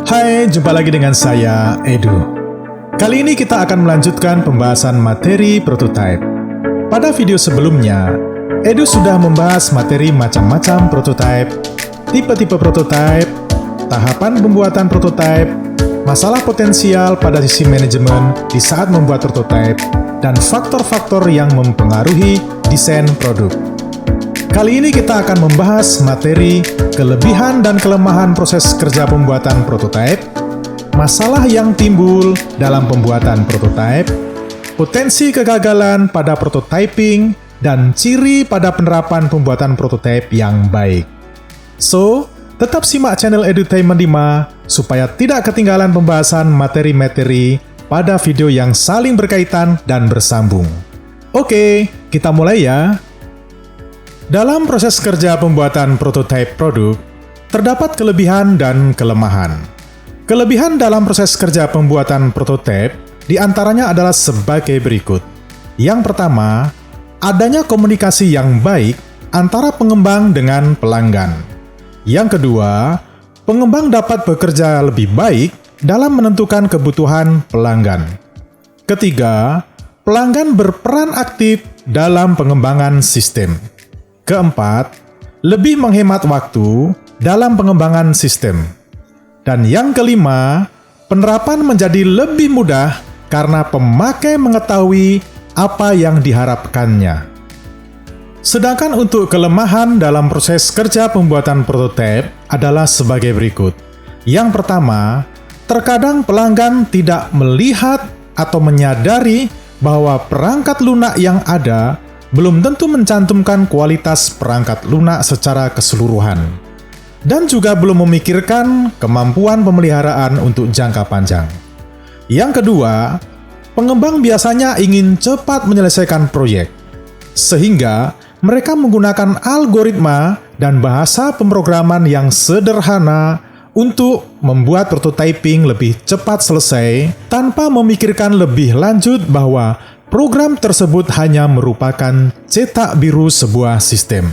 Hai, jumpa lagi dengan saya, Edu. Kali ini kita akan melanjutkan pembahasan materi prototype. Pada video sebelumnya, Edu sudah membahas materi macam-macam prototype, tipe-tipe prototype, tahapan pembuatan prototype, masalah potensial pada sisi manajemen di saat membuat prototype, dan faktor-faktor yang mempengaruhi desain produk. Kali ini kita akan membahas materi kelebihan dan kelemahan proses kerja pembuatan prototype, masalah yang timbul dalam pembuatan prototype, potensi kegagalan pada prototyping, dan ciri pada penerapan pembuatan prototype yang baik. So, tetap simak channel Edutainment 5 supaya tidak ketinggalan pembahasan materi-materi pada video yang saling berkaitan dan bersambung. Oke, kita mulai ya. Dalam proses kerja pembuatan prototipe produk, terdapat kelebihan dan kelemahan. Kelebihan dalam proses kerja pembuatan prototipe diantaranya adalah sebagai berikut. Yang pertama, adanya komunikasi yang baik antara pengembang dengan pelanggan. Yang kedua, pengembang dapat bekerja lebih baik dalam menentukan kebutuhan pelanggan. Ketiga, pelanggan berperan aktif dalam pengembangan sistem. Keempat, lebih menghemat waktu dalam pengembangan sistem. Dan yang kelima, penerapan menjadi lebih mudah karena pemakai mengetahui apa yang diharapkannya. Sedangkan untuk kelemahan dalam proses kerja pembuatan prototipe adalah sebagai berikut. Yang pertama, terkadang pelanggan tidak melihat atau menyadari bahwa perangkat lunak yang ada belum tentu mencantumkan kualitas perangkat lunak secara keseluruhan, dan juga belum memikirkan kemampuan pemeliharaan untuk jangka panjang. Yang kedua, pengembang biasanya ingin cepat menyelesaikan proyek, sehingga mereka menggunakan algoritma dan bahasa pemrograman yang sederhana untuk membuat prototyping lebih cepat selesai tanpa memikirkan lebih lanjut bahwa program tersebut hanya merupakan cetak biru sebuah sistem.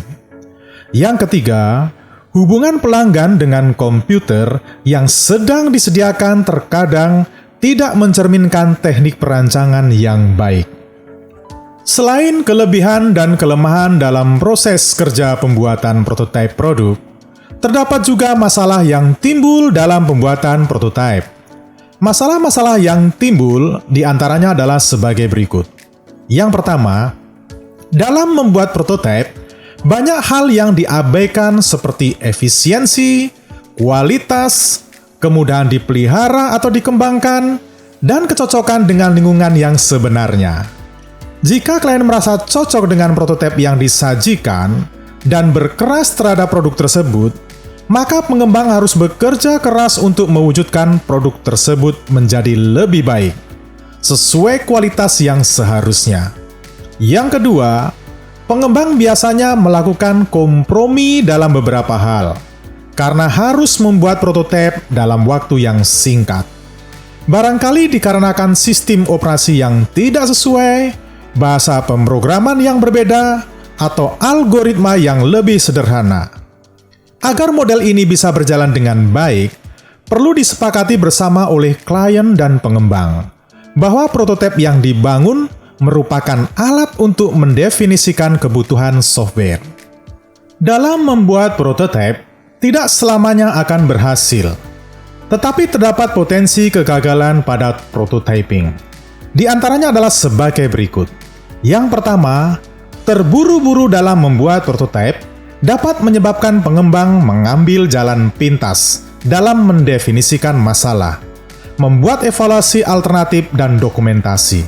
Yang ketiga, hubungan pelanggan dengan komputer yang sedang disediakan terkadang tidak mencerminkan teknik perancangan yang baik. Selain kelebihan dan kelemahan dalam proses kerja pembuatan prototipe produk, terdapat juga masalah yang timbul dalam pembuatan prototipe. Masalah-masalah yang timbul diantaranya adalah sebagai berikut. Yang pertama, dalam membuat prototipe, banyak hal yang diabaikan seperti efisiensi, kualitas, kemudahan dipelihara atau dikembangkan, dan kecocokan dengan lingkungan yang sebenarnya. Jika klien merasa cocok dengan prototipe yang disajikan dan berkeras terhadap produk tersebut, maka pengembang harus bekerja keras untuk mewujudkan produk tersebut menjadi lebih baik, sesuai kualitas yang seharusnya. Yang kedua, pengembang biasanya melakukan kompromi dalam beberapa hal, karena harus membuat prototipe dalam waktu yang singkat. Barangkali dikarenakan sistem operasi yang tidak sesuai, bahasa pemrograman yang berbeda, atau algoritma yang lebih sederhana. Agar model ini bisa berjalan dengan baik, perlu disepakati bersama oleh klien dan pengembang bahwa prototipe yang dibangun merupakan alat untuk mendefinisikan kebutuhan software. Dalam membuat prototipe, tidak selamanya akan berhasil, tetapi terdapat potensi kegagalan pada prototyping. Di antaranya adalah sebagai berikut. Yang pertama, terburu-buru dalam membuat prototipe dapat menyebabkan pengembang mengambil jalan pintas dalam mendefinisikan masalah, membuat evaluasi alternatif dan dokumentasi.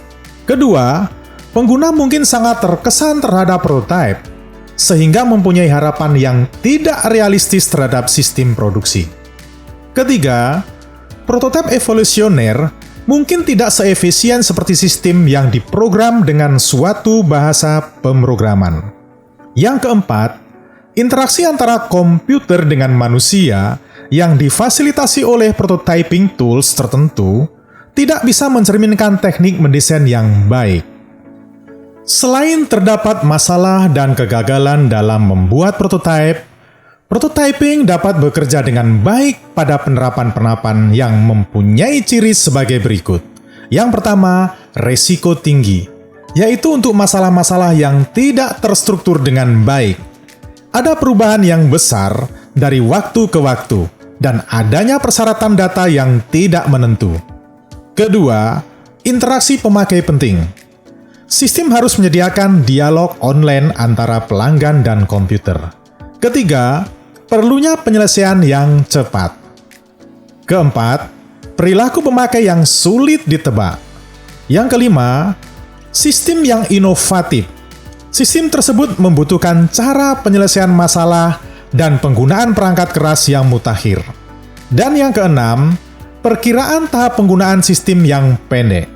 Kedua, pengguna mungkin sangat terkesan terhadap prototipe, sehingga mempunyai harapan yang tidak realistis terhadap sistem produksi. Ketiga, prototipe evolusioner mungkin tidak seefisien seperti sistem yang diprogram dengan suatu bahasa pemrograman. Yang keempat, interaksi antara komputer dengan manusia yang difasilitasi oleh prototyping tools tertentu tidak bisa mencerminkan teknik mendesain yang baik. Selain terdapat masalah dan kegagalan dalam membuat prototipe, Prototyping dapat bekerja dengan baik pada penerapan-penerapan yang mempunyai ciri sebagai berikut. Yang pertama, resiko tinggi, yaitu untuk masalah-masalah yang tidak terstruktur dengan baik. Ada perubahan yang besar dari waktu ke waktu, dan adanya persyaratan data yang tidak menentu. Kedua, interaksi pemakai penting. Sistem harus menyediakan dialog online antara pelanggan dan komputer. Ketiga, perlunya penyelesaian yang cepat. Keempat, perilaku pemakai yang sulit ditebak. Yang kelima, sistem yang inovatif. Sistem tersebut membutuhkan cara penyelesaian masalah dan penggunaan perangkat keras yang mutakhir. Dan yang keenam, perkiraan tahap penggunaan sistem yang pendek.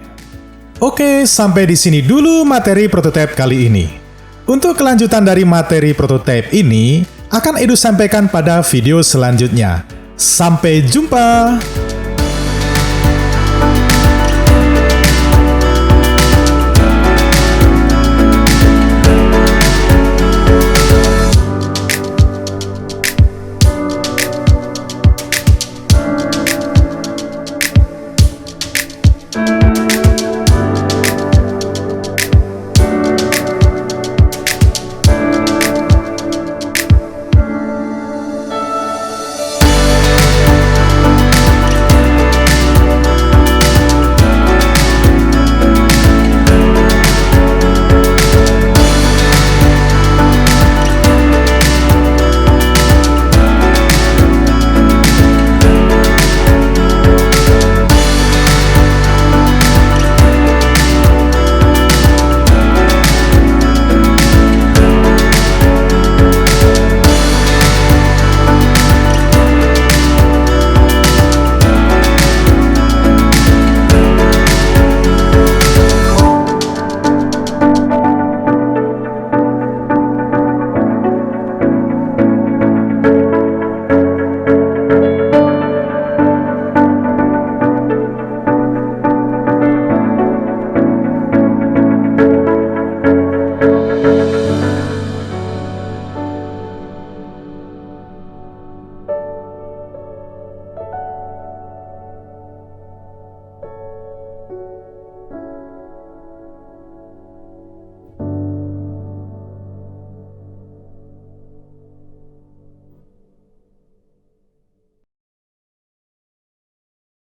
Oke, sampai di sini dulu materi prototipe kali ini. Untuk kelanjutan dari materi prototipe ini, akan Edu sampaikan pada video selanjutnya. Sampai jumpa!